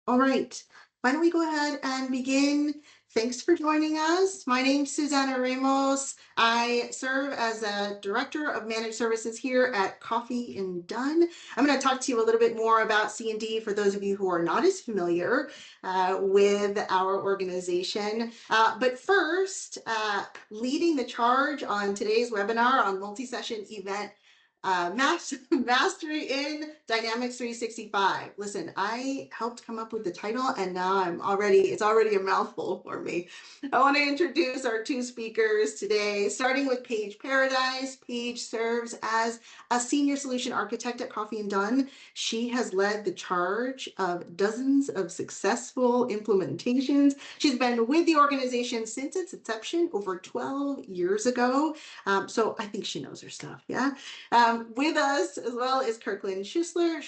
All right, why don't we go ahead and begin? Thanks for joining us. My name's Susanna Ramos. I serve as a Director of Managed Services here at Coffee and Done. I'm going to talk to you a little bit more about C&D for those of you who are not as familiar with our organization. But first, leading the charge on today's webinar on multi-session event Mastery in Dynamics 365. Listen, I helped come up with the title and now it's already a mouthful for me. I want to introduce our two speakers today, starting with Paige Paradise. Paige serves as a senior solution architect at Coffee and Done. She has led the charge of dozens of successful implementations. She's been with the organization since its inception over 12 years ago. So I think she knows her stuff, yeah? With us as well is Kirkland Schusler.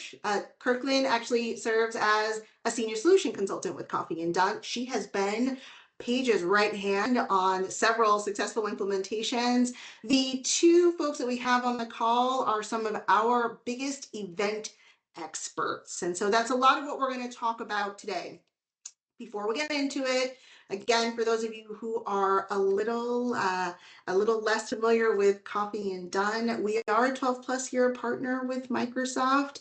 Kirkland actually serves as a senior solution consultant with Coffee and Done. She has been Paige's right hand on several successful implementations. The two folks that we have on the call are some of our biggest event experts. And so that's a lot of what we're going to talk about today. Before we get into it, again, for those of you who are a little less familiar with Coffee and Done, we are a 12 plus year partner with Microsoft.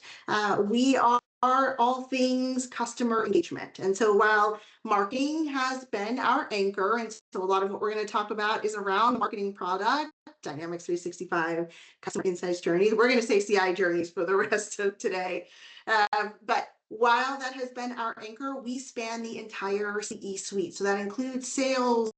We are all things customer engagement. And so while marketing has been our anchor, and so a lot of what we're going to talk about is around the marketing product, Dynamics 365, customer insights journeys. We're going to say CI journeys for the rest of today. But while that has been our anchor, we span the entire CE suite. So that includes sales,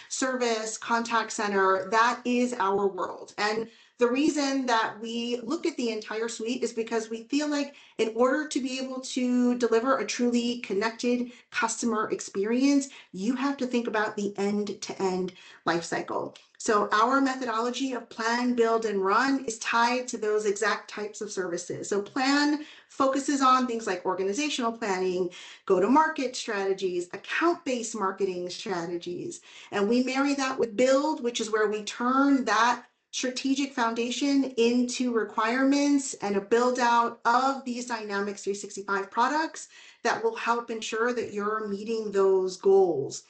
service, contact center. That is our world. And the reason that we look at the entire suite is because we feel like in order to be able to deliver a truly connected customer experience, you have to think about the end-to-end life cycle. So our methodology of plan, build, and run is tied to those exact types of services. So plan focuses on things like organizational planning, go-to-market strategies, account-based marketing strategies. And we marry that with build, which is where we turn that strategic foundation into requirements and a build out of these Dynamics 365 products that will help ensure that you're meeting those goals.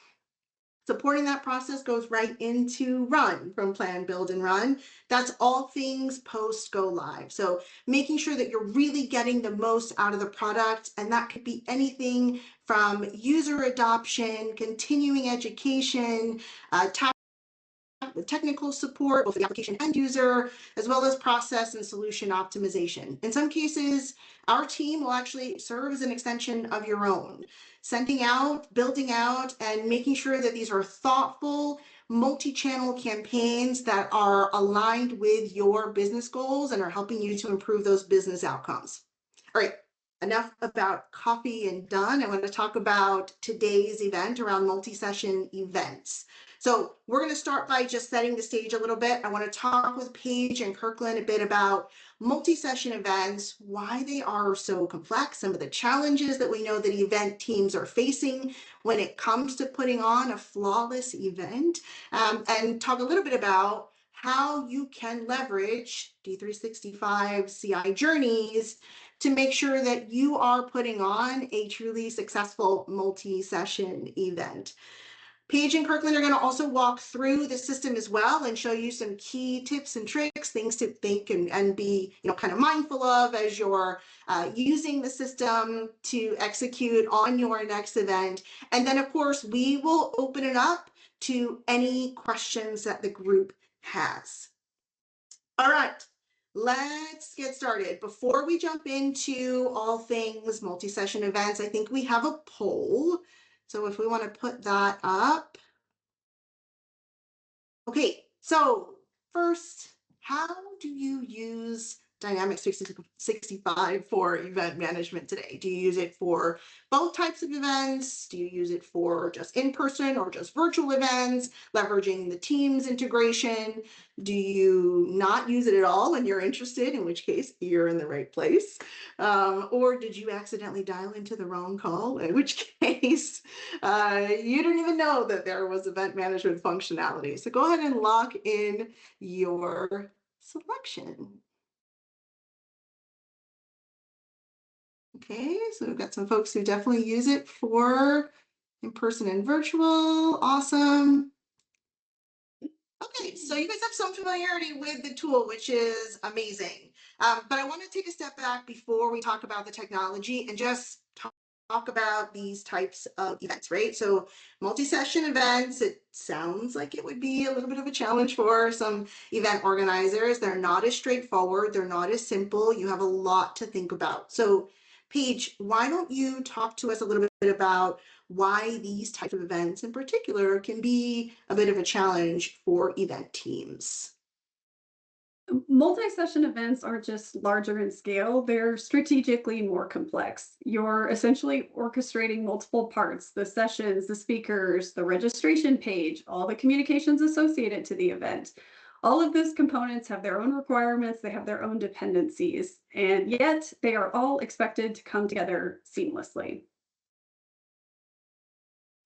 Supporting that process goes right into run, from plan, build, and run. That's all things post go live. So making sure that you're really getting the most out of the product. And that could be anything from user adoption, continuing education, with technical support, both the application and user, as well as process and solution optimization. In some cases, our team will actually serve as an extension of your own, sending out, building out, and making sure that these are thoughtful, multi-channel campaigns that are aligned with your business goals and are helping you to improve those business outcomes. All right. Enough about Coffee and Done. I want to talk about today's event around multi-session events. So we're going to start by just setting the stage a little bit. I want to talk with Paige and Kirkland a bit about multi-session events, why they are so complex, some of the challenges that we know that event teams are facing when it comes to putting on a flawless event, and talk a little bit about how you can leverage D365 CI journeys to make sure that you are putting on a truly successful multi-session event. Paige and Kirkland are going to also walk through the system as well and show you some key tips and tricks, things to think and be kind of mindful of as you're using the system to execute on your next event. And then, of course, we will open it up to any questions that the group has. All right. Let's get started. Before we jump into all things multi-session events, I think we have a poll. So if we want to put that up. Okay, so first, how do you use Dynamics 365 for event management today? Do you use it for both types of events? Do you use it for just in-person or just virtual events, leveraging the Teams integration? Do you not use it at all when you're interested, in which case you're in the right place? Or did you accidentally dial into the wrong call, in which case you didn't even know that there was event management functionality? So go ahead and lock in your selection. Okay, so we've got some folks who definitely use it for in person and virtual. Awesome. Okay, so you guys have some familiarity with the tool, which is amazing. But I want to take a step back before we talk about the technology and just talk about these types of events, right? So, multi-session events, it sounds like it would be a little bit of a challenge for some event organizers. They're not as straightforward, they're not as simple. You have a lot to think about. So, Paige, why don't you talk to us a little bit about why these types of events in particular can be a bit of a challenge for event teams. Multi-session events aren't just larger in scale, they're strategically more complex. You're essentially orchestrating multiple parts, the sessions, the speakers, the registration page, all the communications associated to the event. All of those components have their own requirements, they have their own dependencies, and yet they are all expected to come together seamlessly.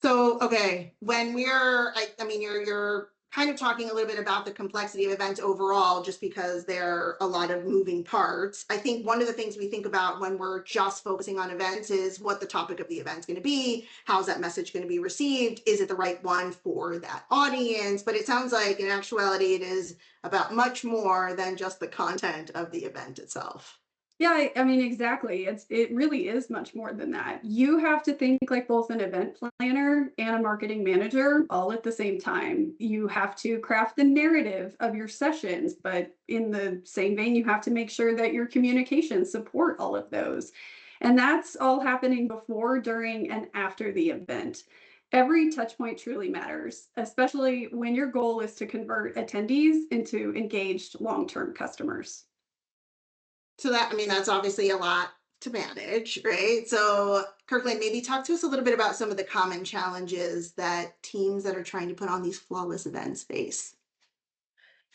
So, okay, when I mean, you're kind of talking a little bit about the complexity of events overall, just because there are a lot of moving parts. I think one of the things we think about when we're just focusing on events is what the topic of the event's going to be. How's that message going to be received? Is it the right one for that audience? But it sounds like in actuality, it is about much more than just the content of the event itself. Yeah, I mean, exactly. It really is much more than that. You have to think like both an event planner and a marketing manager all at the same time. You have to craft the narrative of your sessions, but in the same vein, you have to make sure that your communications support all of those. And that's all happening before, during, and after the event. Every touch point truly matters, especially when your goal is to convert attendees into engaged long-term customers. So that, I mean, that's obviously a lot to manage, right? So, Kirkland, maybe talk to us a little bit about some of the common challenges that teams that are trying to put on these flawless events face.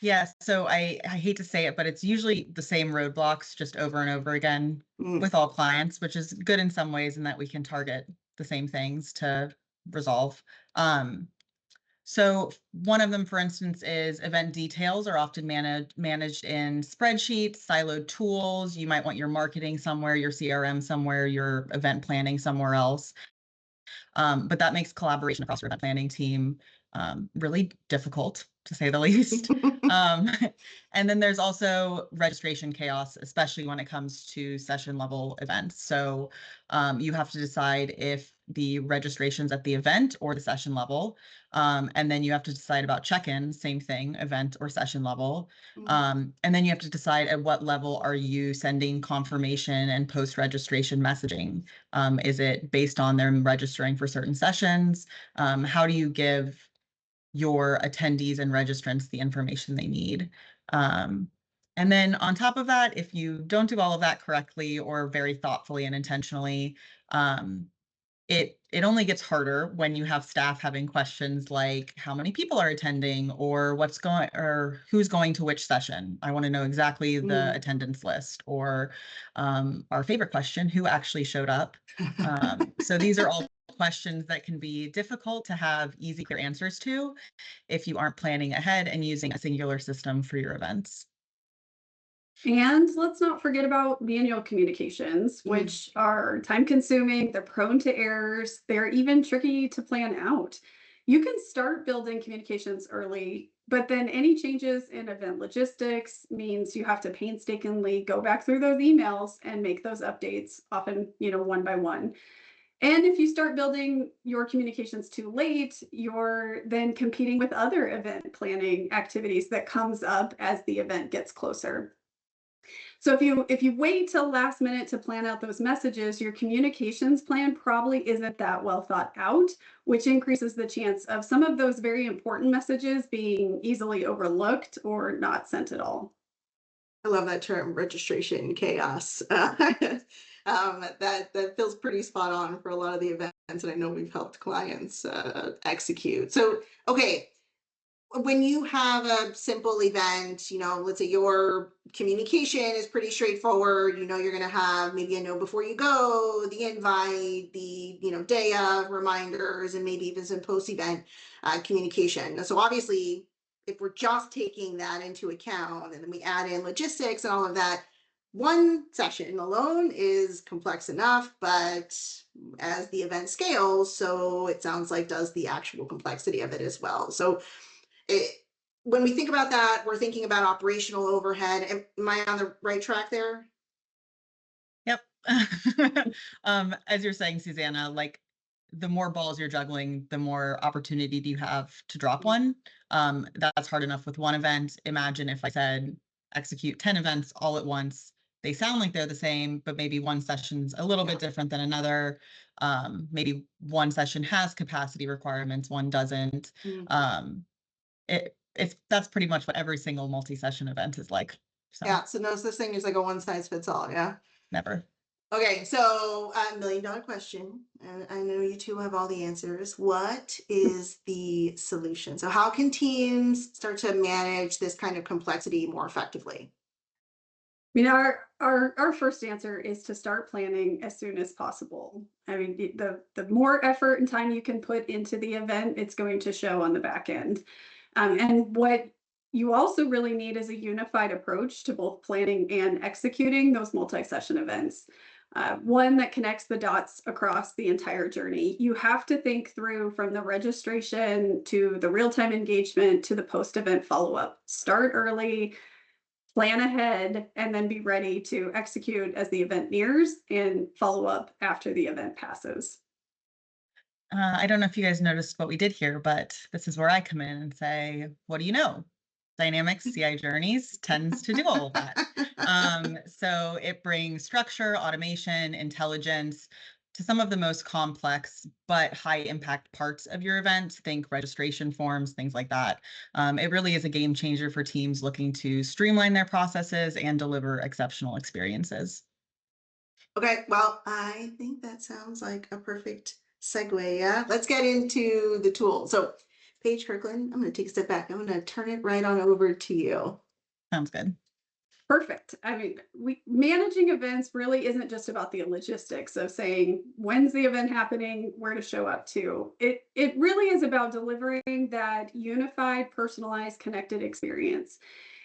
Yeah, so I hate to say it, but it's usually the same roadblocks just over and over again Mm. with all clients, which is good in some ways in that we can target the same things to resolve. Um, so one of them, for instance, is event details are often managed in spreadsheets, siloed tools. You might want your marketing somewhere, your CRM somewhere, your event planning somewhere else. But that makes collaboration across your event planning team really difficult, to say the least. Um, and then there's also registration chaos, especially when it comes to session level events. So you have to decide if the registration's at the event or the session level. And then you have to decide about check-ins, same thing, event or session level. Mm. And then you have to decide at what level are you sending confirmation and post-registration messaging. Is it based on them registering for certain sessions? How do you give your attendees and registrants the information they need? Um, and then on top of that, if you don't do all of that correctly or very thoughtfully and intentionally, um, it only gets harder when you have staff having questions like how many people are attending or what's going or who's going to which session. I want to know exactly the Mm. attendance list or our favorite question, who actually showed up. So these are all questions that can be difficult to have easy, clear answers to if you aren't planning ahead and using a singular system for your events. And let's not forget about manual communications, Mm. which are time consuming, they're prone to errors, they're even tricky to plan out. You can start building communications early, but then any changes in event logistics means you have to painstakingly go back through those emails and make those updates, often, one by one. And if you start building your communications too late, you're then competing with other event planning activities that comes up as the event gets closer. So if you wait till last minute to plan out those messages, your communications plan probably isn't that well thought out, which increases the chance of some of those very important messages being easily overlooked or not sent at all. I love that term, registration chaos. That feels pretty spot on for a lot of the events that I know we've helped clients execute. So, okay, when you have a simple event, let's say your communication is pretty straightforward, you're going to have maybe a know before you go, the invite, the, day of reminders, and maybe even some post event communication. So obviously, if we're just taking that into account and then we add in logistics and all of that, one session alone is complex enough, but as the event scales, so it sounds like does the actual complexity of it as well. So it, when we think about that, we're thinking about operational overhead. Am I on the right track there? Yep. As you're saying, Susanna, like the more balls you're juggling, the more opportunity do you have to drop one. That's hard enough with one event. Imagine if I said execute 10 events all at once. They sound like they're the same, but maybe one session's a little bit different than another. Maybe one session has capacity requirements, one doesn't. That's pretty much what every single multi-session event is like. So Yeah, so no such thing as like a one size fits all, yeah? never. Okay, so $1 million question, and I know you two have all the answers. What is the solution? So how can teams start to manage this kind of complexity more effectively? I mean, our first answer is to start planning as soon as possible. I mean, the more effort and time you can put into the event, it's going to show on the back end. And what you also really need is a unified approach to both planning and executing those multi-session events. One that connects the dots across the entire journey. You have to think through from the registration to the real-time engagement to the post-event follow-up. Start early, plan ahead, and then be ready to execute as the event nears and follow up after the event passes. I don't know if you guys noticed what we did here, but this is where I come in and say, what do you know? Dynamics CI Journeys tends to do all of that. So it brings structure, automation, intelligence to some of the most complex but high impact parts of your event. Think registration forms, things like that. It really is a game changer for teams looking to streamline their processes and deliver exceptional experiences. Okay, well, I think that sounds like a perfect segue. Yeah, let's get into the tool. So, Paige Kirkland, I'm going to take a step back. I'm going to turn it right on over to you. Sounds good. Perfect. I mean, managing events really isn't just about the logistics of saying when's the event happening, where to show up to. It really is about delivering that unified, personalized, connected experience.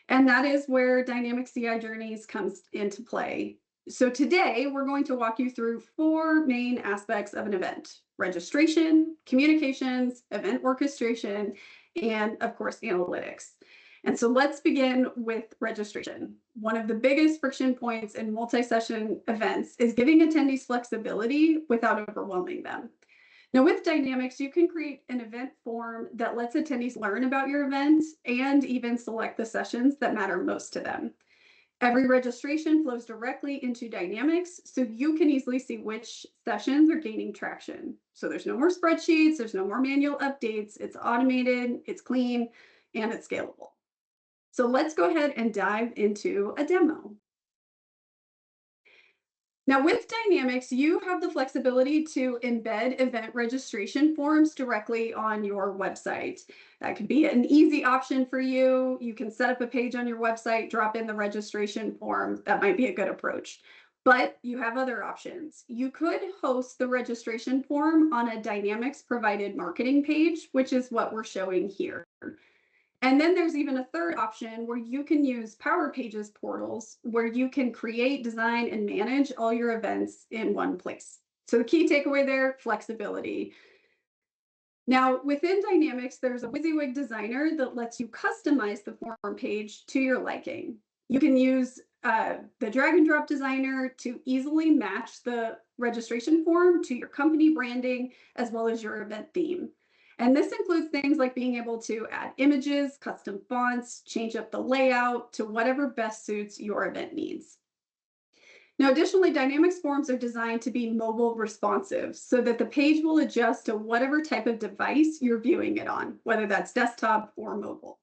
And that is where Dynamic CI Journeys comes into play. So today we're going to walk you through 4 main aspects of an event: registration, communications, event orchestration, and of course, analytics. And so let's begin with registration. One of the biggest friction points in multi-session events is giving attendees flexibility without overwhelming them. Now, with Dynamics, you can create an event form that lets attendees learn about your event and even select the sessions that matter most to them. Every registration flows directly into Dynamics, so you can easily see which sessions are gaining traction. So there's no more spreadsheets, there's no more manual updates, it's automated, it's clean, and it's scalable. So let's go ahead and dive into a demo. Now with Dynamics, you have the flexibility to embed event registration forms directly on your website. That could be an easy option for you. You can set up a page on your website, drop in the registration form. That might be a good approach. But you have other options. You could host the registration form on a Dynamics provided marketing page, which is what we're showing here. And then there's even a third option where you can use Power Pages portals where you can create, design, and manage all your events in one place. So the key takeaway there, flexibility. Now, within Dynamics, there's a WYSIWYG designer that lets you customize the form page to your liking. You can use the drag and drop designer to easily match the registration form to your company branding as well as your event theme. And this includes things like being able to add images, custom fonts, change up the layout to whatever best suits your event needs. Now, additionally, Dynamics forms are designed to be mobile responsive so that the page will adjust to whatever type of device you're viewing it on, whether that's desktop or mobile.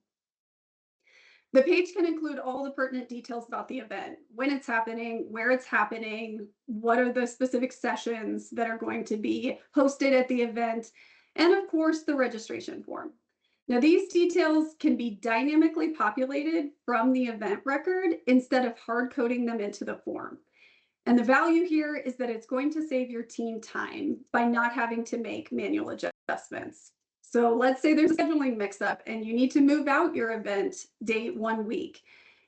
The page can include all the pertinent details about the event, when it's happening, where it's happening, what are the specific sessions that are going to be hosted at the event, and of course, the registration form. Now, these details can be dynamically populated from the event record instead of hard coding them into the form. And the value here is that it's going to save your team time by not having to make manual adjustments. So let's say there's a scheduling mix-up and you need to move out your event date 1 week.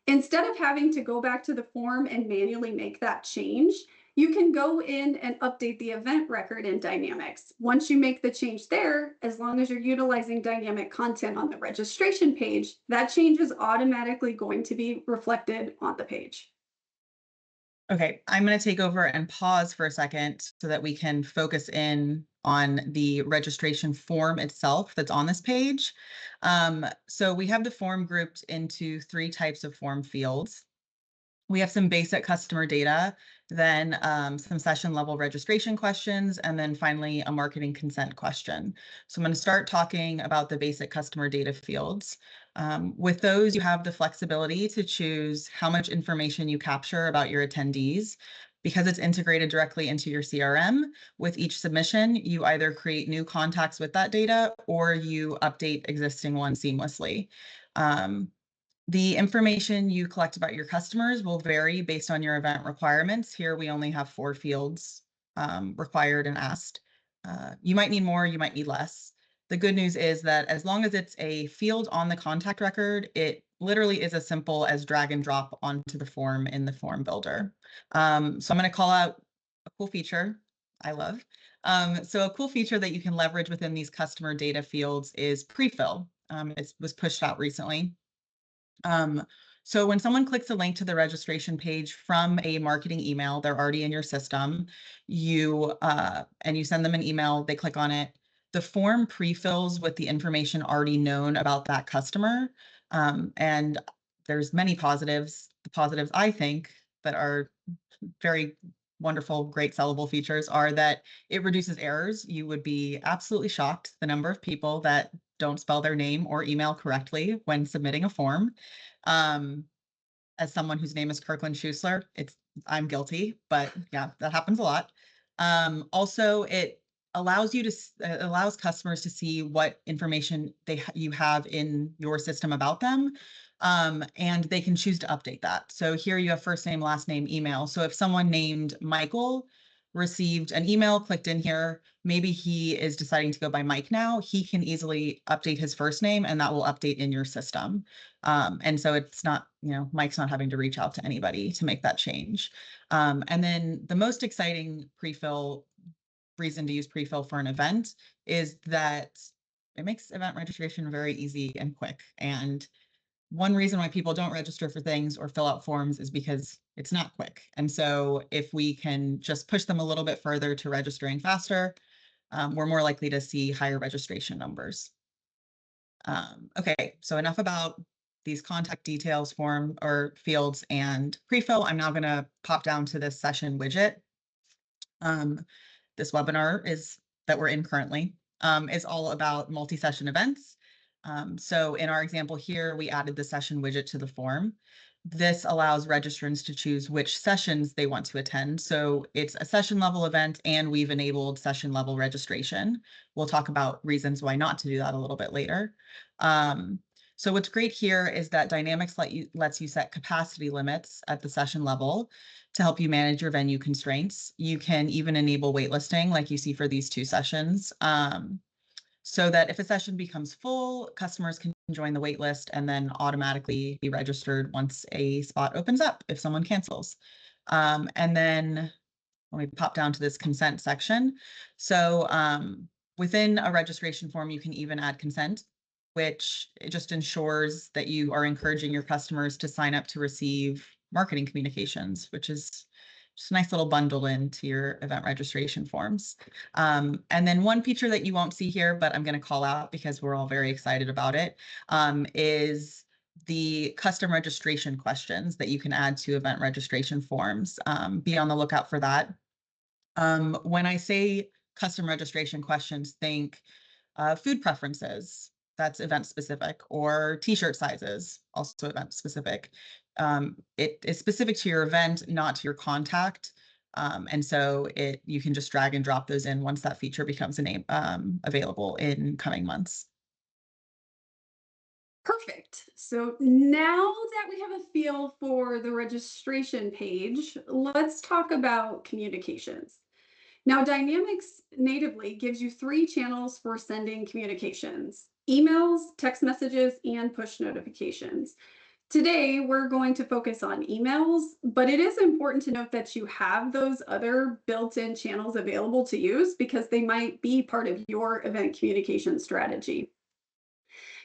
Instead of having to go back to the form and manually make that change, you can go in and update the event record in Dynamics. Once you make the change there, as long as you're utilizing dynamic content on the registration page, that change is automatically going to be reflected on the page. Okay, I'm going to take over and pause for a second so that we can focus in on the registration form itself that's on this page. So we have the form grouped into 3 types of form fields. We have some basic customer data, then some session level registration questions, and then finally a marketing consent question. So I'm going to start talking about the basic customer data fields. With those, you have the flexibility to choose how much information you capture about your attendees. Because it's integrated directly into your CRM, with each submission, you either create new contacts with that data or you update existing ones seamlessly. The information you collect about your customers will vary based on your event requirements. Here, we only have 4 fields required and asked. You might need more, you might need less. The good news is that as long as it's a field on the contact record, it literally is as simple as drag and drop onto the form in the form builder. So I'm going to call out a cool feature I love. So a cool feature that you can leverage within these customer data fields is pre-fill. It was pushed out recently. So when someone clicks a link to the registration page from a marketing email, they're already in your system, and you send them an email, they click on it, the form pre-fills with the information already known about that customer. And there's many positives. The positives, I think, that are very wonderful, great sellable features are that it reduces errors. You would be absolutely shocked the number of people that don't spell their name or email correctly when submitting a form. As someone whose name is Kirkland Schusler, I'm guilty, but yeah, that happens a lot. Also, it allows customers to see what information you have in your system about them, and they can choose to update that. So here you have first name, last name, email. So if someone named Michael received an email, clicked in here, maybe he is deciding to go by Mike now, he can easily update his first name and that will update in your system. And so it's not, Mike's not having to reach out to anybody to make that change. And then the most exciting reason to use pre-fill for an event is that it makes event registration very easy and quick. And one reason why people don't register for things or fill out forms is because it's not quick. And so if we can just push them a little bit further to registering faster, we're more likely to see higher registration numbers. Okay, so enough about these contact details form or fields and pre-fill. I'm now going to pop down to this session widget. This webinar that we're in currently is all about multi-session events. So in our example here, we added the session widget to the form. This allows registrants to choose which sessions they want to attend. So it's a session level event and we've enabled session level registration. We'll talk about reasons why not to do that a little bit later. So what's great here is that Dynamics lets you set capacity limits at the session level to help you manage your venue constraints. You can even enable waitlisting like you see for these 2 sessions. So that if a session becomes full, customers can join the wait list and then automatically be registered once a spot opens up if someone cancels. And then when we pop down to this consent section, so within a registration form, you can even add consent, which it just ensures that you are encouraging your customers to sign up to receive marketing communications, which is just a nice little bundle into your event registration forms. And then one feature that you won't see here, but I'm going to call out because we're all very excited about it, is the custom registration questions that you can add to event registration forms. Be on the lookout for that. When I say custom registration questions, think food preferences, that's event specific, or t-shirt sizes, also event specific. It is specific to your event, not to your contact. And so you can just drag and drop those in once that feature becomes available in coming months. Perfect. So now that we have a feel for the registration page, let's talk about communications. Now, Dynamics natively gives you 3 channels for sending communications: emails, text messages, and push notifications. Today, we're going to focus on emails, but it is important to note that you have those other built-in channels available to use because they might be part of your event communication strategy.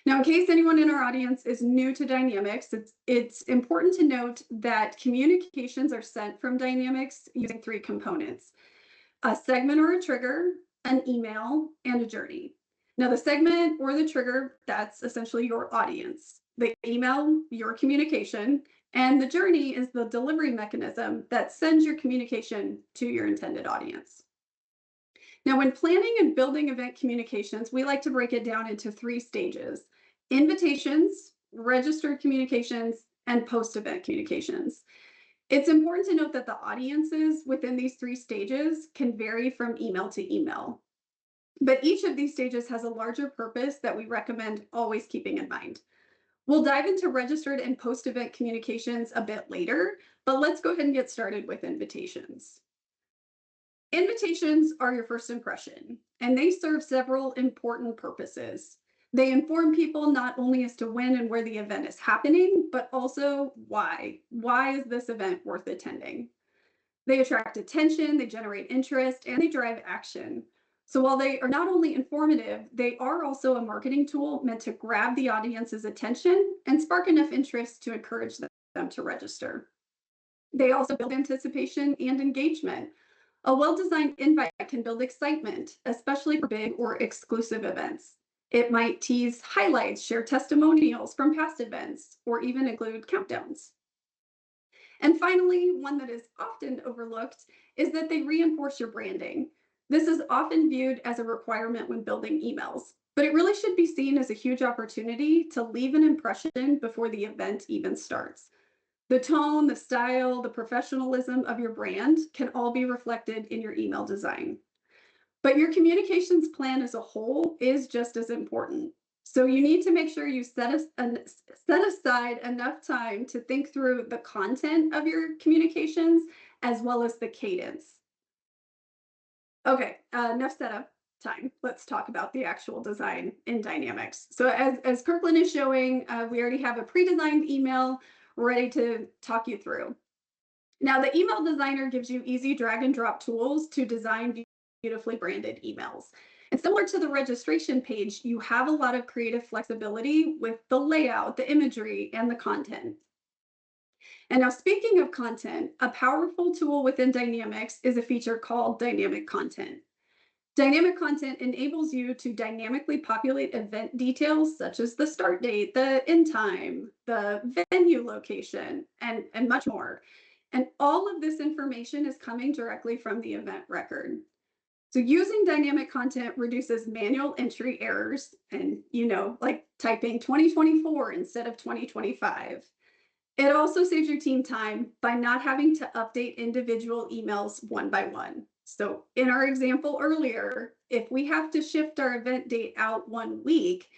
Now, in case anyone in our audience is new to Dynamics, it's important to note that communications are sent from Dynamics using three components: a segment or a trigger, an email, and a journey. Now, the segment or the trigger, that's essentially your audience. The email, your communication, and the journey is the delivery mechanism that sends your communication to your intended audience. Now, when planning and building event communications, we like to break it down into three stages: invitations, registered communications, and post event communications. It's important to note that the audiences within these three stages can vary from email to email, but each of these stages has a larger purpose that we recommend always keeping in mind. We'll dive into registered and post event communications a bit later, but let's go ahead and get started with invitations. Invitations are your first impression, and they serve several important purposes. They inform people not only as to when and where the event is happening, but also why. Why is this event worth attending? They attract attention, they generate interest, and they drive action. So while they are not only informative, they are also a marketing tool meant to grab the audience's attention and spark enough interest to encourage them to register. They also build anticipation and engagement. A well-designed invite can build excitement, especially for big or exclusive events. It might tease highlights, share testimonials from past events, or even include countdowns. And finally, one that is often overlooked is that they reinforce your branding. This is often viewed as a requirement when building emails, but it really should be seen as a huge opportunity to leave an impression before the event even starts. The tone, the style, the professionalism of your brand can all be reflected in your email design. But your communications plan as a whole is just as important. So you need to make sure you set aside enough time to think through the content of your communications as well as the cadence. Okay, enough setup time. Let's talk about the actual design in Dynamics. So as Kirkland is showing, we already have a pre-designed email ready to talk you through. Now, the email designer gives you easy drag and drop tools to design beautifully branded emails. And similar to the registration page, you have a lot of creative flexibility with the layout, the imagery, and the content. And now, speaking of content, a powerful tool within Dynamics is a feature called dynamic content. Dynamic content enables you to dynamically populate event details such as the start date, the end time, the venue location, and much more. And all of this information is coming directly from the event record. So using dynamic content reduces manual entry errors and, like typing 2024 instead of 2025. It also saves your team time by not having to update individual emails one by one. So in our example earlier, if we have to shift our event date out 1 week,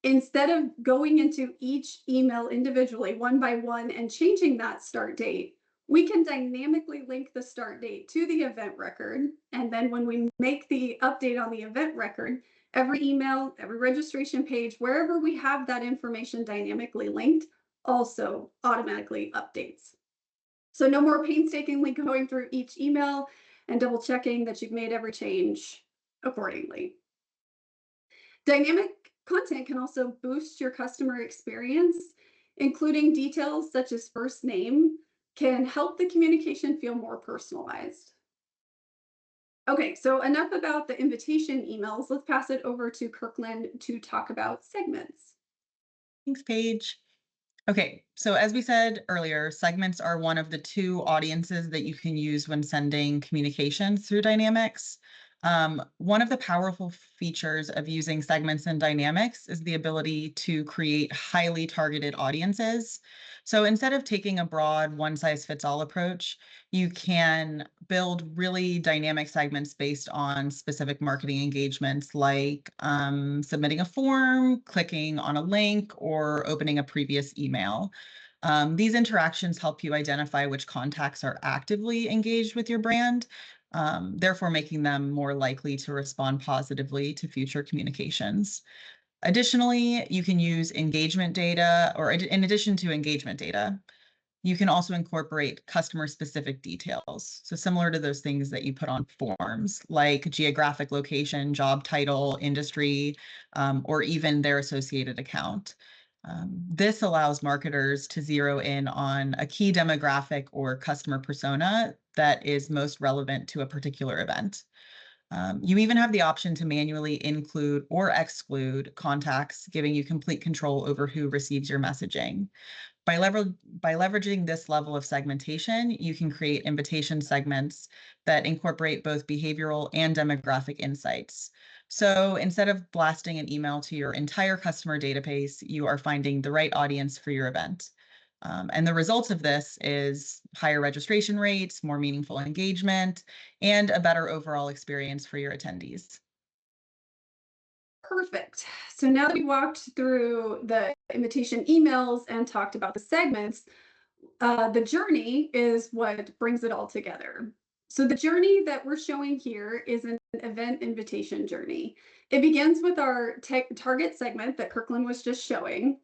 instead of going into each email individually one by one and changing that start date, we can dynamically link the start date to the event record. And then when we make the update on the event record, every email, every registration page, wherever we have that information dynamically linked, also automatically updates. So no more painstakingly going through each email and double checking that you've made every change accordingly. Dynamic content can also boost your customer experience, including details such as first name, can help the communication feel more personalized. Okay, so enough about the invitation emails. Let's pass it over to Kirkland to talk about segments. Thanks, Paige. Okay, so as we said earlier, segments are one of the two audiences that you can use when sending communications through Dynamics. One of the powerful features of using segments in Dynamics is the ability to create highly targeted audiences. So instead of taking a broad one-size-fits-all approach, you can build really dynamic segments based on specific marketing engagements like submitting a form, clicking on a link, or opening a previous email. These interactions help you identify which contacts are actively engaged with your brand, therefore making them more likely to respond positively to future communications. Additionally, you can use engagement data, or in addition to engagement data, you can also incorporate customer specific details. So similar to those things that you put on forms, like geographic location, job title, industry, or even their associated account. This allows marketers to zero in on a key demographic or customer persona that is most relevant to a particular event. You even have the option to manually include or exclude contacts, giving you complete control over who receives your messaging. By leveraging this level of segmentation, you can create invitation segments that incorporate both behavioral and demographic insights. So instead of blasting an email to your entire customer database, you are finding the right audience for your event. And the results of this is higher registration rates, more meaningful engagement, and a better overall experience for your attendees. Perfect. So now that we walked through the invitation emails and talked about the segments, the journey is what brings it all together. So the journey that we're showing here is an event invitation journey. It begins with our target segment that Kirkland was just showing.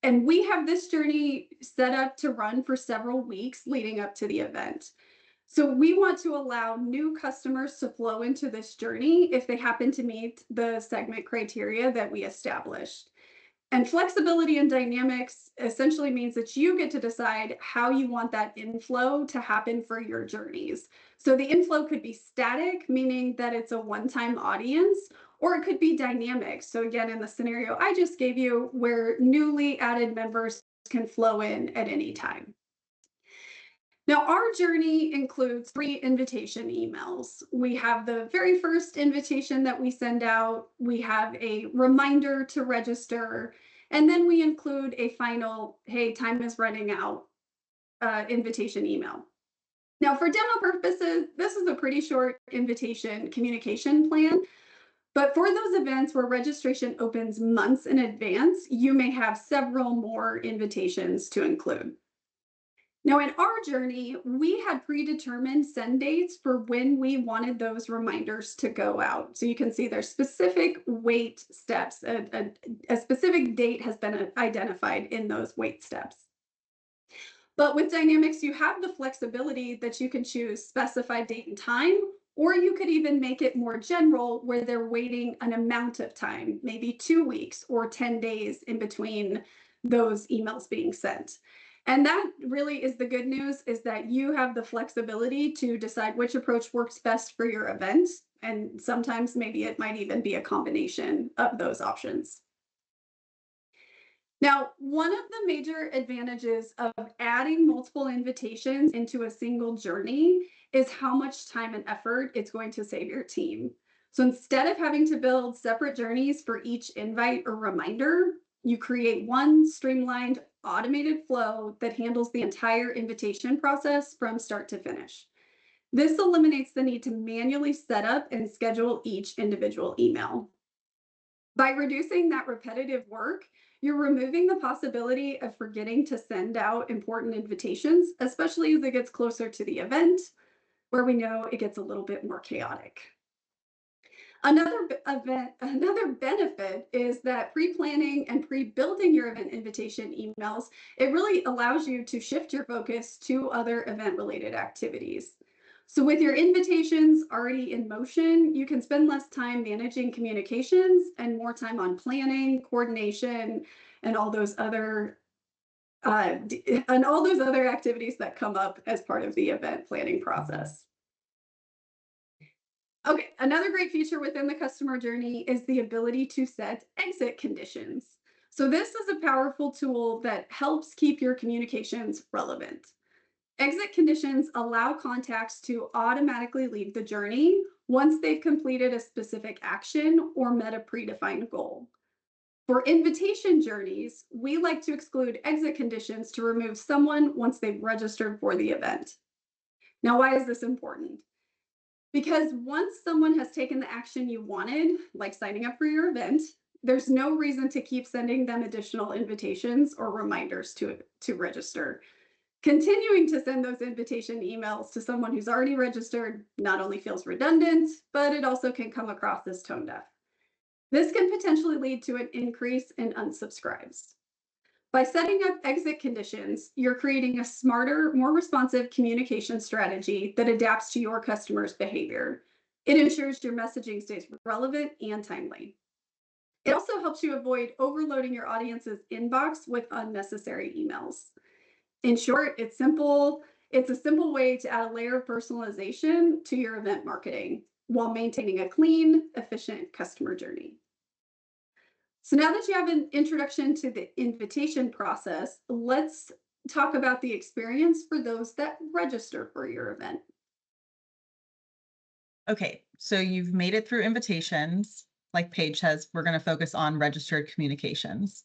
And we have this journey set up to run for several weeks leading up to the event. So we want to allow new customers to flow into this journey if they happen to meet the segment criteria that we established. And flexibility and dynamics essentially means that you get to decide how you want that inflow to happen for your journeys. So the inflow could be static, meaning that it's a one-time audience, or it could be dynamic. So again, in the scenario I just gave you, where newly added members can flow in at any time. Now, our journey includes 3 invitation emails. We have the very first invitation that we send out, we have a reminder to register, and then we include a final, hey, time is running out invitation email. Now, for demo purposes, this is a pretty short invitation communication plan. But for those events where registration opens months in advance, you may have several more invitations to include. Now, in our journey, we had predetermined send dates for when we wanted those reminders to go out. So you can see there's specific wait steps. A specific date has been identified in those wait steps. But with Dynamics, you have the flexibility that you can choose specified date and time, or you could even make it more general where they're waiting an amount of time, maybe 2 weeks or 10 days in between those emails being sent. And that really is the good news, is that you have the flexibility to decide which approach works best for your event. And sometimes maybe it might even be a combination of those options. Now, one of the major advantages of adding multiple invitations into a single journey is how much time and effort it's going to save your team. So instead of having to build separate journeys for each invite or reminder, you create one streamlined automated flow that handles the entire invitation process from start to finish. This eliminates the need to manually set up and schedule each individual email. By reducing that repetitive work, you're removing the possibility of forgetting to send out important invitations, especially as it gets closer to the event, where we know it gets a little bit more chaotic. Another benefit is that pre-planning and pre-building your event invitation emails, it really allows you to shift your focus to other event-related activities. So with your invitations already in motion, you can spend less time managing communications and more time on planning, coordination, and all those other activities that come up as part of the event planning process. Okay, another great feature within the customer journey is the ability to set exit conditions. So this is a powerful tool that helps keep your communications relevant. Exit conditions allow contacts to automatically leave the journey once they've completed a specific action or met a predefined goal. For invitation journeys, we like to exclude exit conditions to remove someone once they've registered for the event. Now, why is this important? Because once someone has taken the action you wanted, like signing up for your event, there's no reason to keep sending them additional invitations or reminders to register. Continuing to send those invitation emails to someone who's already registered not only feels redundant, but it also can come across as tone deaf. This can potentially lead to an increase in unsubscribes. By setting up exit conditions, you're creating a smarter, more responsive communication strategy that adapts to your customers' behavior. It ensures your messaging stays relevant and timely. It also helps you avoid overloading your audience's inbox with unnecessary emails. In short, it's simple. It's a simple way to add a layer of personalization to your event marketing while maintaining a clean, efficient customer journey. So now that you have an introduction to the invitation process, let's talk about the experience for those that register for your event. Okay, so you've made it through invitations. Like Paige says, we're going to focus on registered communications.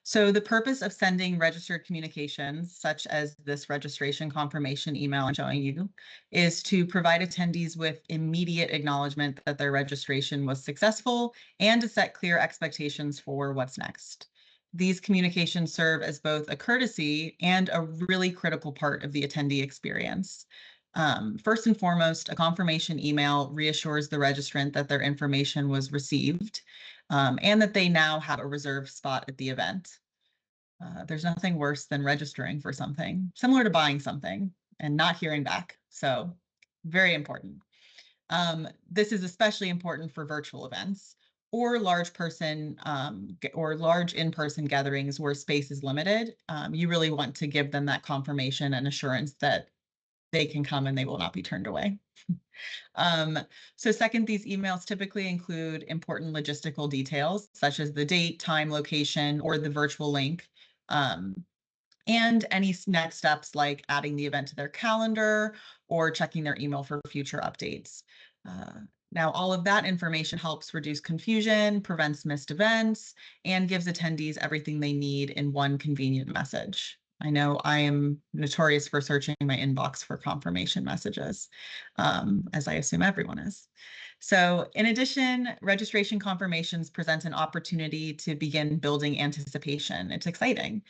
So the purpose of sending registered communications, such as this registration confirmation email I'm showing you, is to provide attendees with immediate acknowledgement that their registration was successful and to set clear expectations for what's next. These communications serve as both a courtesy and a really critical part of the attendee experience. First and foremost, a confirmation email reassures the registrant that their information was received and that they now have a reserved spot at the event. There's nothing worse than registering for something, similar to buying something and not hearing back. So very important. This is especially important for virtual events or large in-person gatherings where space is limited. You really want to give them that confirmation and assurance that they can come and they will not be turned away. So second, these emails typically include important logistical details, such as the date, time, location, or the virtual link, and any next steps like adding the event to their calendar or checking their email for future updates. Now, all of that information helps reduce confusion, prevents missed events, and gives attendees everything they need in one convenient message. I know I am notorious for searching my inbox for confirmation messages, as I assume everyone is. So in addition, registration confirmations present an opportunity to begin building anticipation. It's exciting.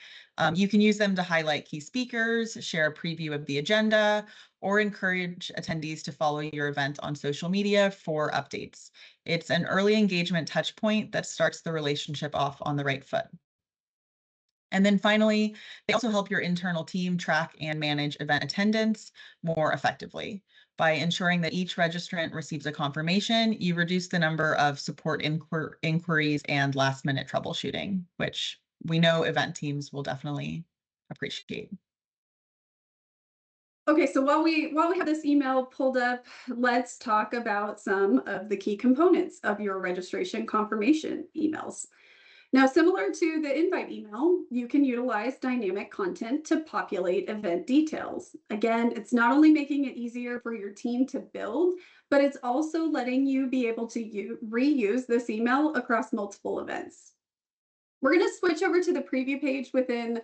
You can use them to highlight key speakers, share a preview of the agenda, or encourage attendees to follow your event on social media for updates. It's an early engagement touch point that starts the relationship off on the right foot. And then finally, they also help your internal team track and manage event attendance more effectively. By ensuring that each registrant receives a confirmation, you reduce the number of support inquiries and last-minute troubleshooting, which we know event teams will definitely appreciate. Okay, so while we have this email pulled up, let's talk about some of the key components of your registration confirmation emails. Now, similar to the invite email, you can utilize dynamic content to populate event details. Again, it's not only making it easier for your team to build, but it's also letting you be able to reuse this email across multiple events. We're going to switch over to the preview page within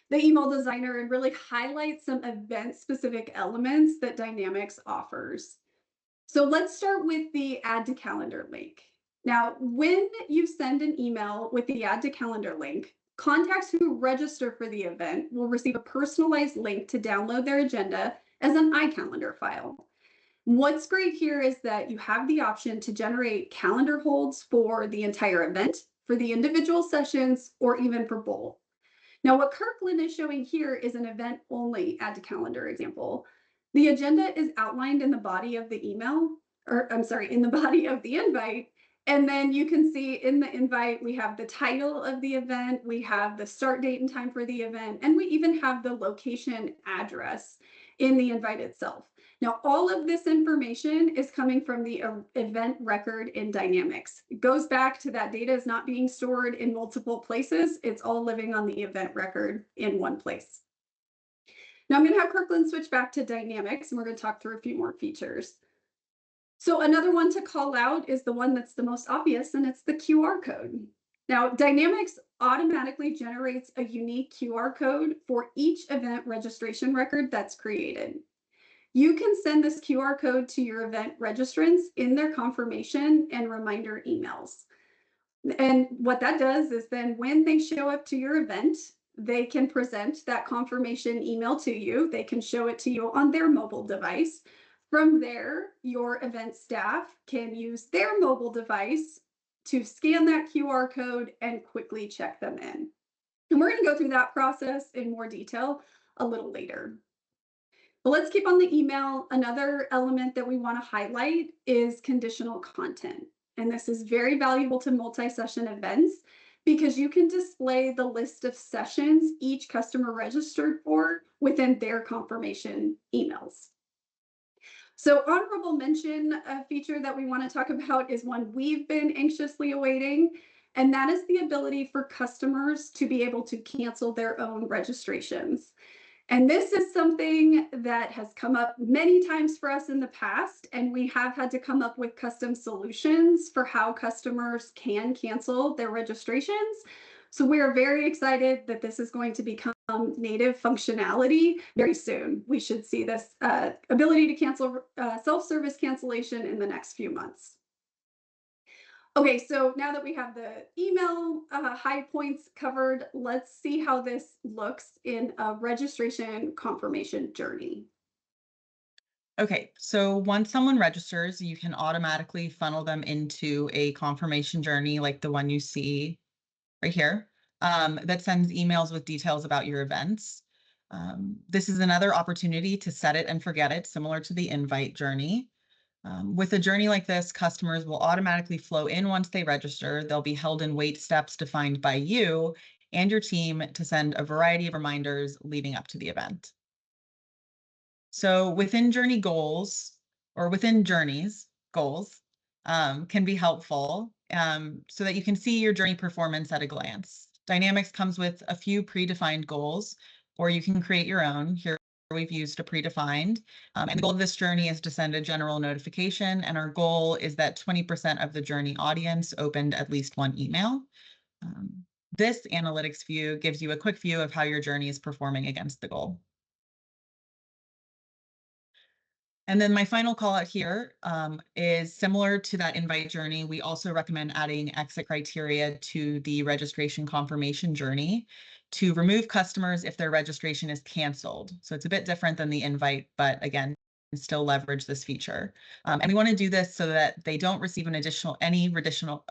the email designer and really highlight some event-specific elements that Dynamics offers. So let's start with the add to calendar link. Now, when you send an email with the add to calendar link, contacts who register for the event will receive a personalized link to download their agenda as an iCalendar file. What's great here is that you have the option to generate calendar holds for the entire event, for the individual sessions, or even for both. Now, what Kirkland is showing here is an event only add to calendar example. The agenda is outlined in the body of the email, or I'm sorry, in the body of the invite. And then you can see in the invite, we have the title of the event, we have the start date and time for the event, and we even have the location address in the invite itself. Now, all of this information is coming from the event record in Dynamics. It goes back to that data is not being stored in multiple places. It's all living on the event record in one place. Now I'm going to have Kirkland switch back to Dynamics, and we're going to talk through a few more features. So another one to call out is the one that's the most obvious, and it's the QR code. Now, Dynamics automatically generates a unique QR code for each event registration record that's created. You can send this QR code to your event registrants in their confirmation and reminder emails. And what that does is then when they show up to your event, they can present that confirmation email to you. They can show it to you on their mobile device. From there, your event staff can use their mobile device to scan that QR code and quickly check them in. And we're going to go through that process in more detail a little later. But let's keep on the email. Another element that we want to highlight is conditional content. And this is very valuable to multi-session events because you can display the list of sessions each customer registered for within their confirmation emails. So honorable mention, a feature that we want to talk about is one we've been anxiously awaiting, and that is the ability for customers to be able to cancel their own registrations. And this is something that has come up many times for us in the past, and we have had to come up with custom solutions for how customers can cancel their registrations. So we're very excited that this is going to become native functionality very soon. We should see this ability to cancel self-service cancellation in the next few months. Okay, so now that we have the email high points covered, let's see how this looks in a registration confirmation journey. Okay, so once someone registers, you can automatically funnel them into a confirmation journey like the one you see right here, that sends emails with details about your events. This is another opportunity to set it and forget it, similar to the invite journey. With a journey like this, customers will automatically flow in once they register. They'll be held in wait steps defined by you and your team to send a variety of reminders leading up to the event. So within journey goals, or within journeys, goals can be helpful so that you can see your journey performance at a glance. Dynamics comes with a few predefined goals, or you can create your own. Here we've used a predefined. And the goal of this journey is to send a general notification. And our goal is that 20% of the journey audience opened at least one email. This analytics view gives you a quick view of how your journey is performing against the goal. And then my final call out here is similar to that invite journey. We also recommend adding exit criteria to the registration confirmation journey to remove customers if their registration is canceled. So it's a bit different than the invite, but again, still leverage this feature. And we want to do this so that they don't receive any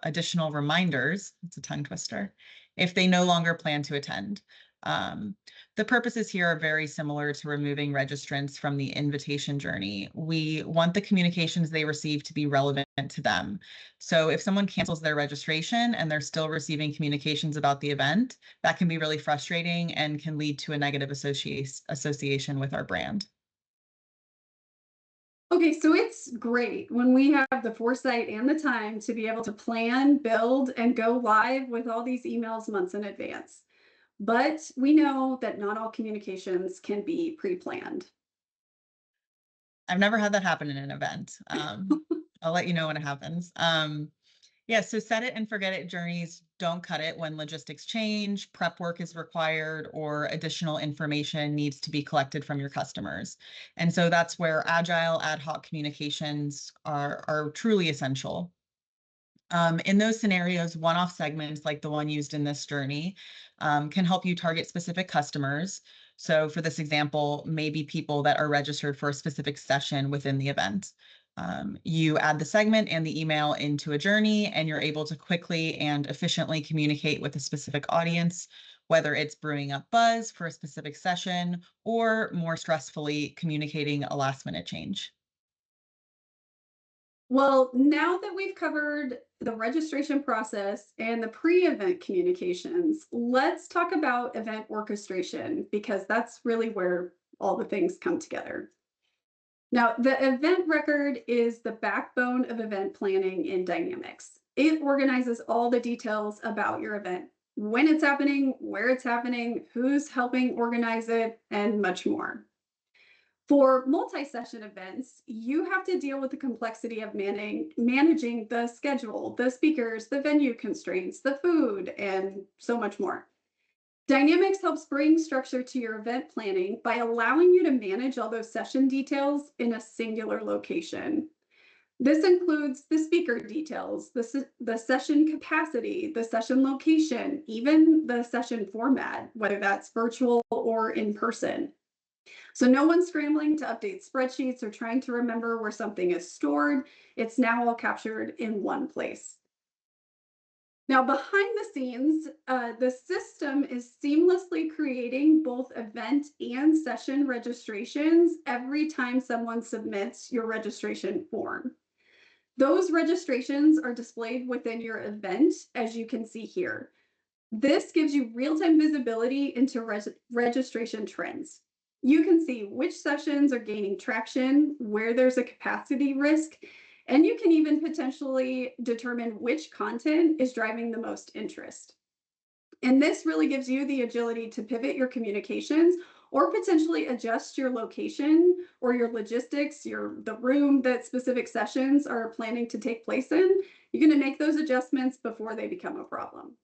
additional reminders. It's a tongue twister if they no longer plan to attend. The purposes here are very similar to removing registrants from the invitation journey. We want the communications they receive to be relevant to them. So if someone cancels their registration and they're still receiving communications about the event, that can be really frustrating and can lead to a negative association with our brand. Okay, so it's great when we have the foresight and the time to be able to plan, build, and go live with all these emails months in advance. But we know that not all communications can be pre-planned. I've never had that happen in an event. I'll let you know when it happens. Yeah, so set it and forget it journeys don't cut it when logistics change, prep work is required, or additional information needs to be collected from your customers. And so that's where agile ad hoc communications are truly essential. In those scenarios, one-off segments like the one used in this journey can help you target specific customers. So for this example, maybe people that are registered for a specific session within the event. You add the segment and the email into a journey, and you're able to quickly and efficiently communicate with a specific audience, whether it's brewing up buzz for a specific session or more stressfully communicating a last-minute change. Well, now that we've covered the registration process and the pre-event communications, let's talk about event orchestration because that's really where all the things come together. Now, the event record is the backbone of event planning in Dynamics. It organizes all the details about your event, when it's happening, where it's happening, who's helping organize it, and much more. For multi-session events, you have to deal with the complexity of managing the schedule, the speakers, the venue constraints, the food, and so much more. Dynamics helps bring structure to your event planning by allowing you to manage all those session details in a singular location. This includes the speaker details, the session capacity, the session location, even the session format, whether that's virtual or in person. So no one's scrambling to update spreadsheets or trying to remember where something is stored. It's now all captured in one place. Now, behind the scenes, the system is seamlessly creating both event and session registrations every time someone submits your registration form. Those registrations are displayed within your event, as you can see here. This gives you real-time visibility into registration trends. You can see which sessions are gaining traction, where there's a capacity risk, and you can even potentially determine which content is driving the most interest. And this really gives you the agility to pivot your communications or potentially adjust your location or your logistics, the room that specific sessions are planning to take place in. You're going to make those adjustments before they become a problem.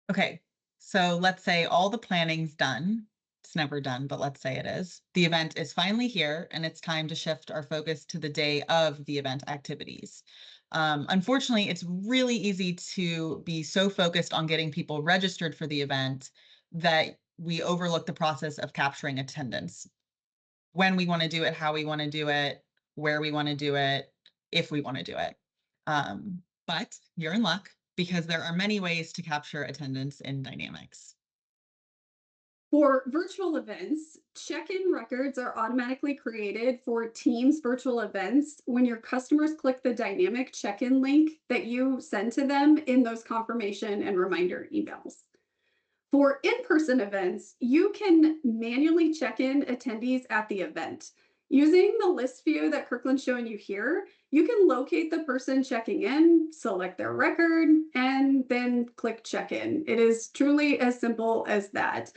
Okay, so let's say all the planning's done. It's never done, but let's say it is. The event is finally here, and it's time to shift our focus to the day of the event activities. Unfortunately, it's really easy to be so focused on getting people registered for the event that we overlook the process of capturing attendance. When we want to do it, how we want to do it, where we want to do it, if we want to do it. But you're in luck because there are many ways to capture attendance in Dynamics. For virtual events, check-in records are automatically created for Teams virtual events when your customers click the dynamic check-in link that you send to them in those confirmation and reminder emails. For in-person events, you can manually check in attendees at the event. Using the list view that Kirkland's showing you here, you can locate the person checking in, select their record, and then click check in. It is truly as simple as that.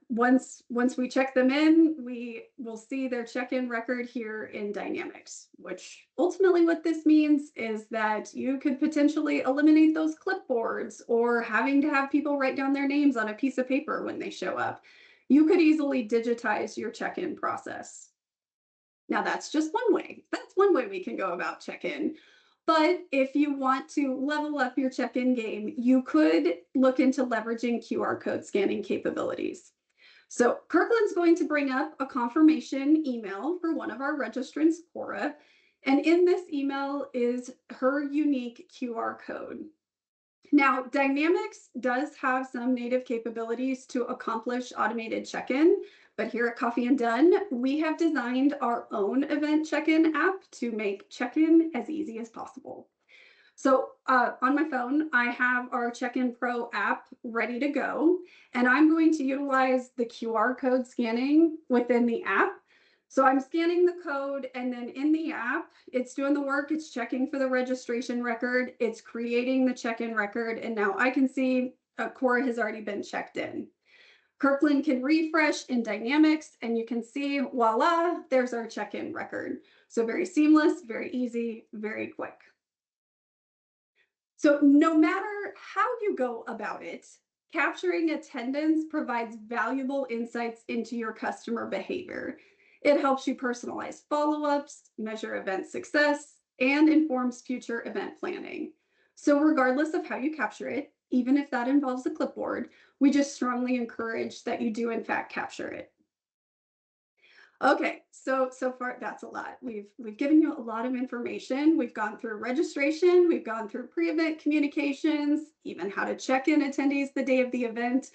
Once we check them in, we will see their check-in record here in Dynamics, which ultimately what this means is that you could potentially eliminate those clipboards or having to have people write down their names on a piece of paper when they show up. You could easily digitize your check-in process. Now, that's just one way. That's one way we can go about check-in. But if you want to level up your check-in game, you could look into leveraging QR code scanning capabilities. So Kirkland's going to bring up a confirmation email for one of our registrants, Cora. And in this email is her unique QR code. Now, Dynamics does have some native capabilities to accomplish automated check-in, but here at Coffee and Done, we have designed our own event check-in app to make check-in as easy as possible. So on my phone, I have our Check-in Pro app ready to go, and I'm going to utilize the QR code scanning within the app. So I'm scanning the code, and then in the app, it's doing the work. It's checking for the registration record. It's creating the check-in record, and now I can see Cora has already been checked in. Kirkland can refresh in Dynamics, and you can see, voila, there's our check-in record. So very seamless, very easy, very quick. So no matter how you go about it, capturing attendance provides valuable insights into your customer behavior. It helps you personalize follow-ups, measure event success, and informs future event planning. So regardless of how you capture it, even if that involves a clipboard, we just strongly encourage that you do in fact capture it. Okay, so far that's a lot. We've given you a lot of information. We've gone through registration, we've gone through pre-event communications, even how to check in attendees the day of the event,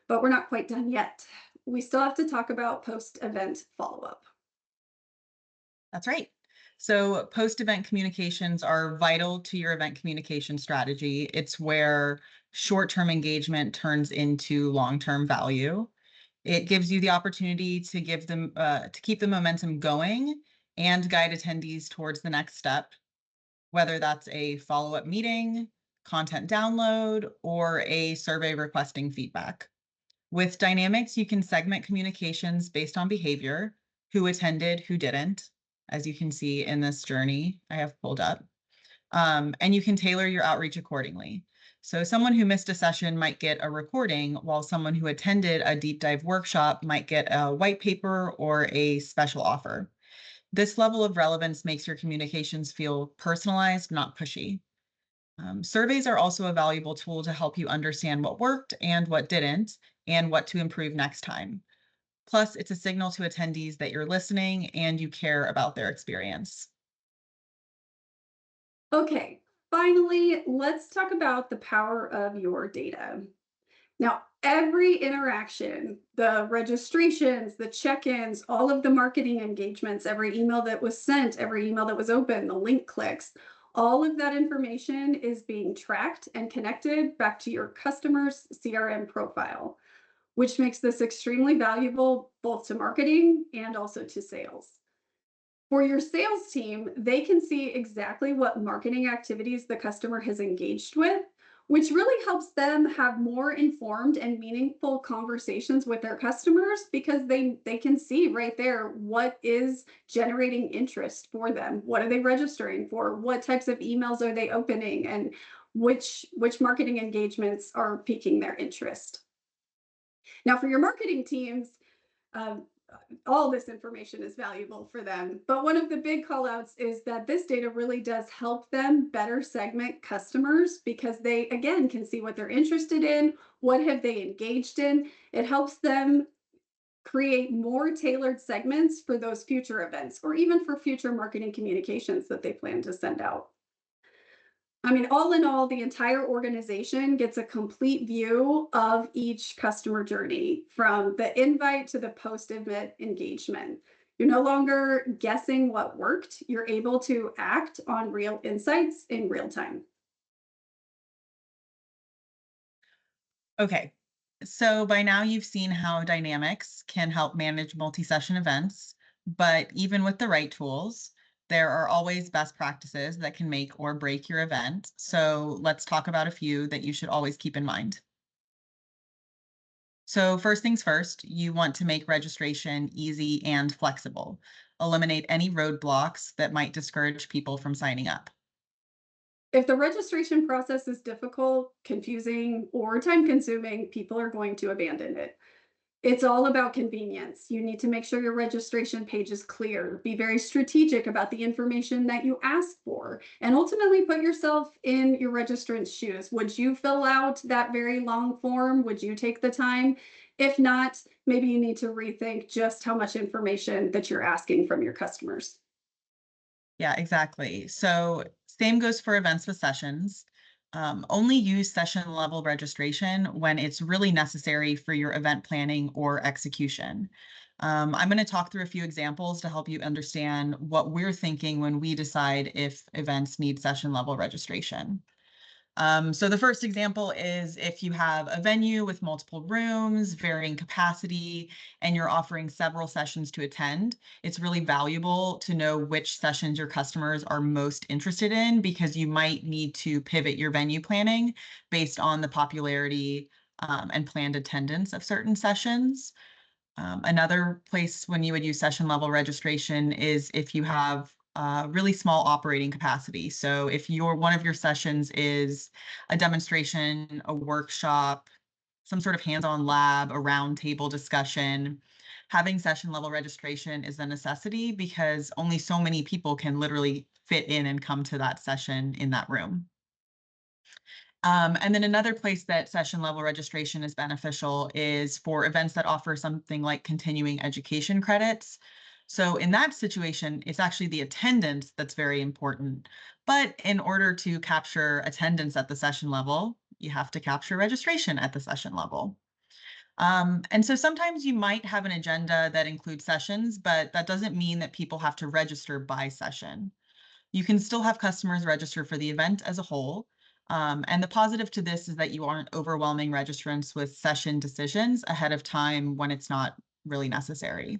but we're not quite done yet. We still have to talk about post-event follow-up. That's right. So post-event communications are vital to your event communication strategy. It's where short-term engagement turns into long-term value. It gives you the opportunity to give them to keep the momentum going and guide attendees towards the next step, whether that's a follow-up meeting, content download, or a survey requesting feedback. With Dynamics, you can segment communications based on behavior, who attended, who didn't, as you can see in this journey I have pulled up. And you can tailor your outreach accordingly. So someone who missed a session might get a recording, while someone who attended a deep dive workshop might get a white paper or a special offer. This level of relevance makes your communications feel personalized, not pushy. Surveys are also a valuable tool to help you understand what worked and what didn't, and what to improve next time. Plus, it's a signal to attendees that you're listening and you care about their experience. Okay, Finally, let's talk about the power of your data. Now, every interaction, the registrations, the check ins, all of the marketing engagements, every email that was sent, every email that was opened, the link clicks, all of that information is being tracked and connected back to your customer's CRM profile, which makes this extremely valuable both to marketing and also to sales. For your sales team, they can see exactly what marketing activities the customer has engaged with, which really helps them have more informed and meaningful conversations with their customers because they can see right there what is generating interest for them. What are they registering for? What types of emails are they opening, and which marketing engagements are piquing their interest? Now, for your marketing teams, um, all this information is valuable for them. But one of the big call outs is that this data really does help them better segment customers because they, again, can see what they're interested in, what have they engaged in. It helps them create more tailored segments for those future events or even for future marketing communications that they plan to send out. I mean, all in all, the entire organization gets a complete view of each customer journey from the invite to the post event engagement. You're no longer guessing what worked, you're able to act on real insights in real time. Okay, so by now you've seen how Dynamics can help manage multi-session events, but even with the right tools, there are always best practices that can make or break your event. So let's talk about a few that you should always keep in mind. So first things first, you want to make registration easy and flexible. Eliminate any roadblocks that might discourage people from signing up. If the registration process is difficult, confusing, or time consuming, people are going to abandon it. It's all about convenience. You need to make sure your registration page is clear. Be very strategic about the information that you ask for, and ultimately put yourself in your registrant's shoes. Would you fill out that very long form? Would you take the time? If not, maybe you need to rethink just how much information that you're asking from your customers. Yeah, exactly. So same goes for events with sessions. Only use session level registration when it's really necessary for your event planning or execution. I'm going to talk through a few examples to help you understand what we're thinking when we decide if events need session level registration. So the first example is if you have a venue with multiple rooms, varying capacity, and you're offering several sessions to attend, it's really valuable to know which sessions your customers are most interested in because you might need to pivot your venue planning based on the popularity and planned attendance of certain sessions. Another place when you would use session level registration is if you have really small operating capacity. So if one of your sessions is a demonstration, a workshop, some sort of hands-on lab, a roundtable discussion, having session level registration is a necessity because only so many people can literally fit in and come to that session in that room. And then another place that session level registration is beneficial is for events that offer something like continuing education credits. So in that situation, it's actually the attendance that's very important. But in order to capture attendance at the session level, you have to capture registration at the session level. And so sometimes you might have an agenda that includes sessions, but that doesn't mean that people have to register by session. You can still have customers register for the event as a whole. And the positive to this is that you aren't overwhelming registrants with session decisions ahead of time when it's not really necessary.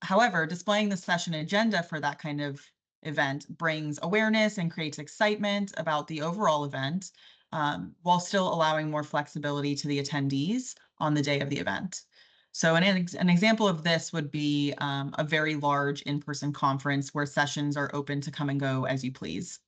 However, displaying the session agenda for that kind of event brings awareness and creates excitement about the overall event, while still allowing more flexibility to the attendees on the day of the event. So an example of this would be a very large in-person conference where sessions are open to come and go as you please.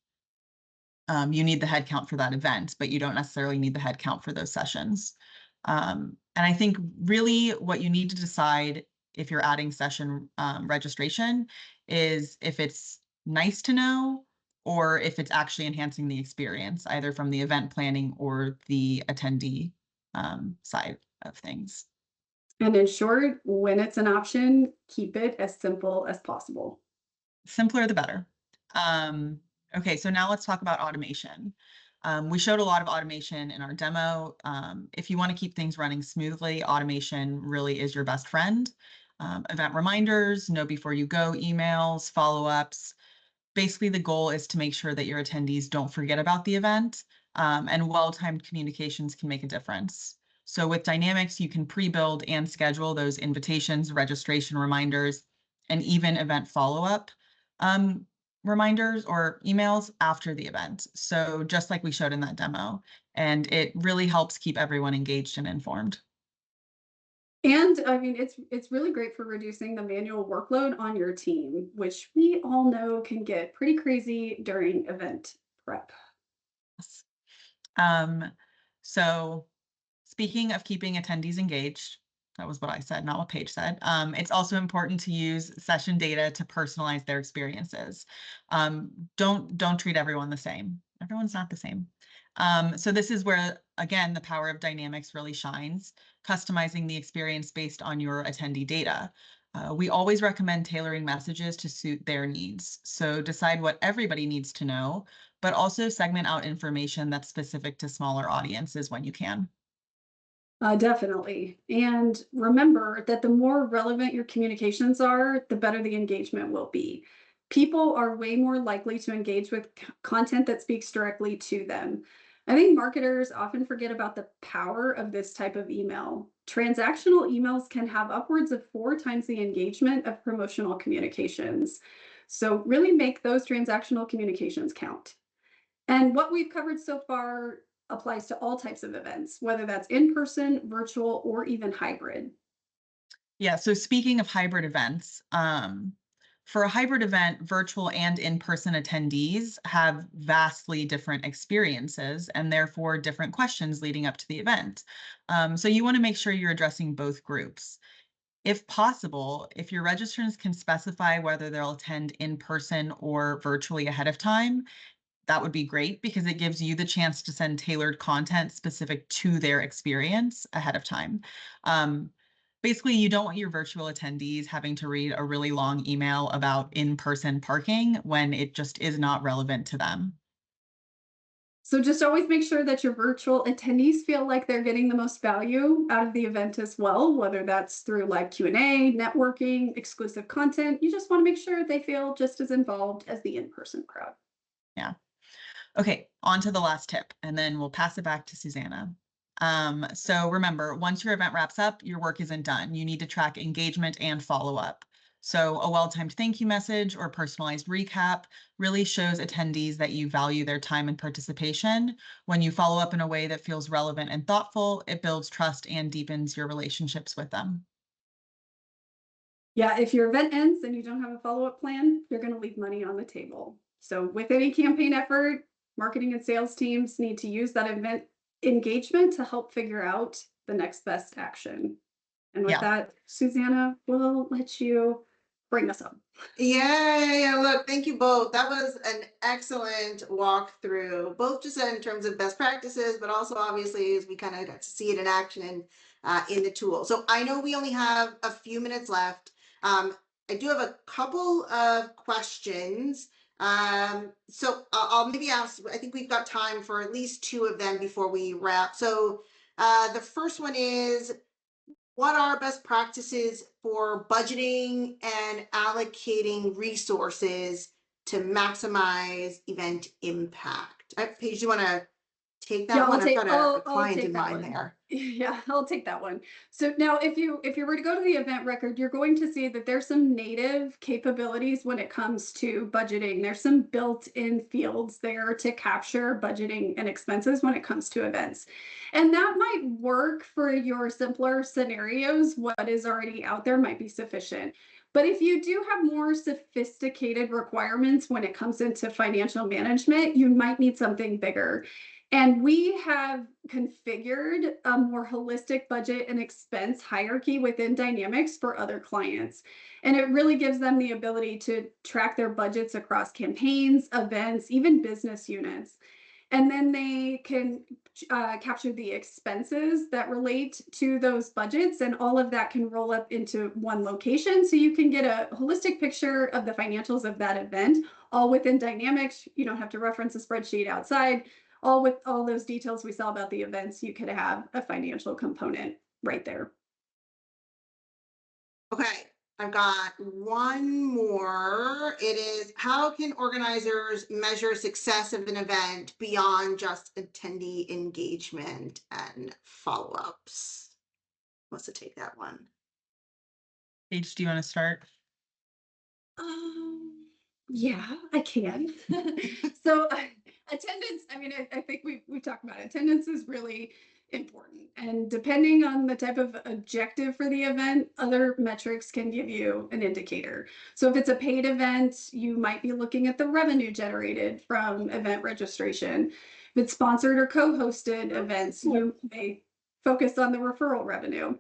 You need the head count for that event, but you don't necessarily need the head count for those sessions. And I think really what you need to decide if you're adding session registration is if it's nice to know or if it's actually enhancing the experience, either from the event planning or the attendee side of things. And in short, when it's an option, keep it as simple as possible. Simpler the better. Okay, so now let's talk about automation. We showed a lot of automation in our demo. If you want to keep things running smoothly, automation really is your best friend. Event reminders, know before you go emails, follow-ups. Basically, the goal is to make sure that your attendees don't forget about the event, and well-timed communications can make a difference. So with Dynamics, you can pre-build and schedule those invitations, registration reminders, and even event follow-up reminders or emails after the event. So just like we showed in that demo, and it really helps keep everyone engaged and informed. And I mean, it's really great for reducing the manual workload on your team, which we all know can get pretty crazy during event prep. Um, so speaking of keeping attendees engaged, that was what I said, not what Paige said. It's also important to use session data to personalize their experiences. Don't treat everyone the same. Everyone's not the same. So this is where, again, the power of Dynamics really shines, customizing the experience based on your attendee data. We always recommend tailoring messages to suit their needs. So decide what everybody needs to know, but also segment out information that's specific to smaller audiences when you can. Definitely. And remember that the more relevant your communications are, the better the engagement will be. People are way more likely to engage with content that speaks directly to them. I think marketers often forget about the power of this type of email. Transactional emails can have upwards of 4 times the engagement of promotional communications. So, really make those transactional communications count. And what we've covered so far applies to all types of events, whether that's in person, virtual, or even hybrid. Yeah, so speaking of hybrid events, for a hybrid event, virtual and in-person attendees have vastly different experiences and therefore different questions leading up to the event. So you want to make sure you're addressing both groups. If possible, if your registrants can specify whether they'll attend in person or virtually ahead of time, that would be great because it gives you the chance to send tailored content specific to their experience ahead of time. Um, Basically, you don't want your virtual attendees having to read a really long email about in-person parking when it just is not relevant to them. So just always make sure that your virtual attendees feel like they're getting the most value out of the event as well, whether that's through live Q&A, networking, exclusive content. You just want to make sure they feel just as involved as the in-person crowd. Yeah. Okay, on to the last tip, and then we'll pass it back to Susanna. So remember, once your event wraps up, your work isn't done. You need to track engagement and follow up. So a well-timed thank you message or personalized recap really shows attendees that you value their time and participation. When you follow up in a way that feels relevant and thoughtful, it builds trust and deepens your relationships with them. Yeah, if your event ends and you don't have a follow-up plan, you're going to leave money on the table. So with any campaign effort, marketing and sales teams need to use that event engagement to help figure out the next best action. And with Yeah. that, Susanna, we'll let you bring us up. Yeah. Look, thank you both. That was an excellent walkthrough, both just in terms of best practices, but also obviously as we kind of got to see it in action and in the tool. So I know we only have a few minutes left. I do have a couple of questions. So I'll maybe ask, I think we've got time for at least two of them before we wrap. So the first one is, what are best practices for budgeting and allocating resources to maximize event impact? Paige, do you want to take Yeah, that one? I've got a I'll client take in that mind one. there. Yeah, I'll take that one. So now if you were to go to the event record, you're going to see that there's some native capabilities when it comes to budgeting. There's some built-in fields there to capture budgeting and expenses when it comes to events. And that might work for your simpler scenarios. What is already out there might be sufficient. But if you do have more sophisticated requirements when it comes into financial management, you might need something bigger. And we have configured a more holistic budget and expense hierarchy within Dynamics for other clients. And it really gives them the ability to track their budgets across campaigns, events, even business units. And then they can capture the expenses that relate to those budgets, and all of that can roll up into one location. So you can get a holistic picture of the financials of that event, all within Dynamics. You don't have to reference a spreadsheet outside. All with all those details we saw about the events, you could have a financial component right there. Okay, I've got one more. It is, how can organizers measure success of an event beyond just attendee engagement and follow-ups? Wants to take that one? Paige, do you want to start? Yeah, I can. So attendance, I mean, I think we talked about it. Attendance is really important. And depending on the type of objective for the event, other metrics can give you an indicator. So if it's a paid event, you might be looking at the revenue generated from event registration. If it's sponsored or co-hosted events, you may focus on the referral revenue.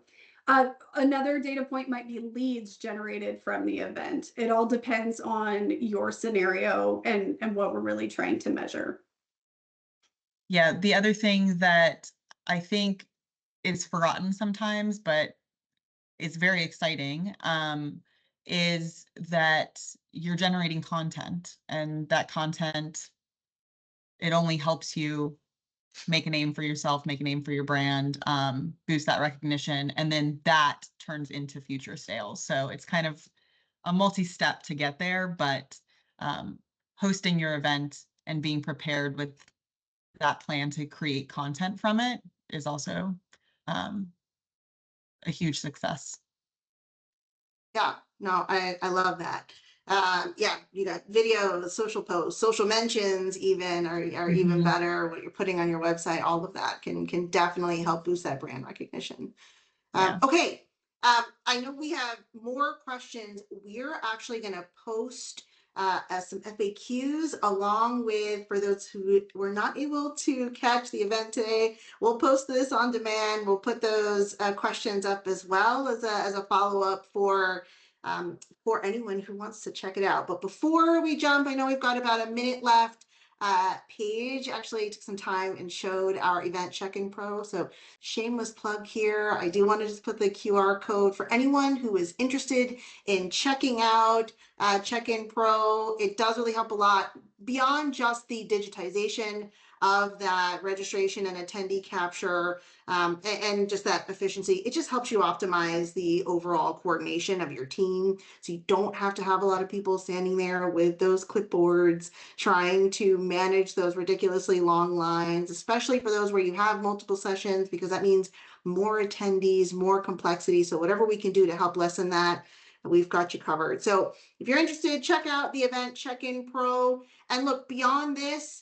Another data point might be leads generated from the event. It all depends on your scenario and what we're really trying to measure. Yeah, the other thing that I think is forgotten sometimes, but it's very exciting, is that you're generating content, and that content, it only helps you make a name for yourself, make a name for your brand, boost that recognition, and then that turns into future sales. So it's kind of a multi-step to get there, but hosting your event and being prepared with that plan to create content from it is also a huge success. Yeah, no, I love that. Yeah, you got videos, social posts, social mentions even are even better. What you're putting on your website, all of that can definitely help boost that brand recognition. Yeah. Okay, I know we have more questions. We're actually going to post some FAQs along with, for those who were not able to catch the event today, we'll post this on demand. We'll put those questions up as well as a follow-up for anyone who wants to check it out. But before we jump, I know we've got about a minute left. Paige actually took some time and showed our event check-in pro. So shameless plug here. I do want to just put the QR code for anyone who is interested in checking out Check-in Pro. It does really help a lot beyond just the digitization of that registration and attendee capture, and just that efficiency. It just helps you optimize the overall coordination of your team. So you don't have to have a lot of people standing there with those clipboards trying to manage those ridiculously long lines, especially for those where you have multiple sessions, because that means more attendees, more complexity. So whatever we can do to help lessen that, we've got you covered. So if you're interested, check out the Event Check-in Pro. And look, beyond this,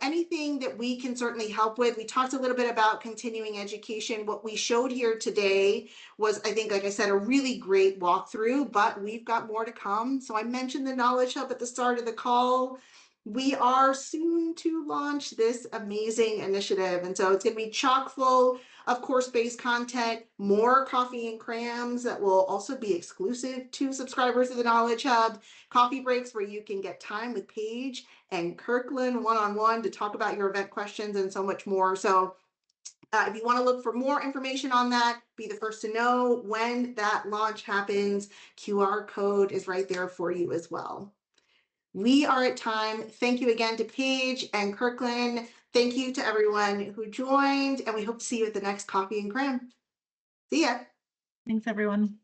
anything that we can certainly help with. We talked a little bit about continuing education. What we showed here today was, I think, like I said, a really great walkthrough, but we've got more to come. So I mentioned the Knowledge Hub at the start of the call. We are soon to launch this amazing initiative. And so it's going to be chock full of course-based content, more coffee and crams that will also be exclusive to subscribers of the Knowledge Hub, coffee breaks where you can get time with Paige and Kirkland one-on-one to talk about your event questions and so much more. So if you want to look for more information on that, be the first to know when that launch happens. QR code is right there for you as well. We are at time. Thank you again to Paige and Kirkland. Thank you to everyone who joined, and we hope to see you at the next Coffee and Cram. See ya. Thanks, everyone.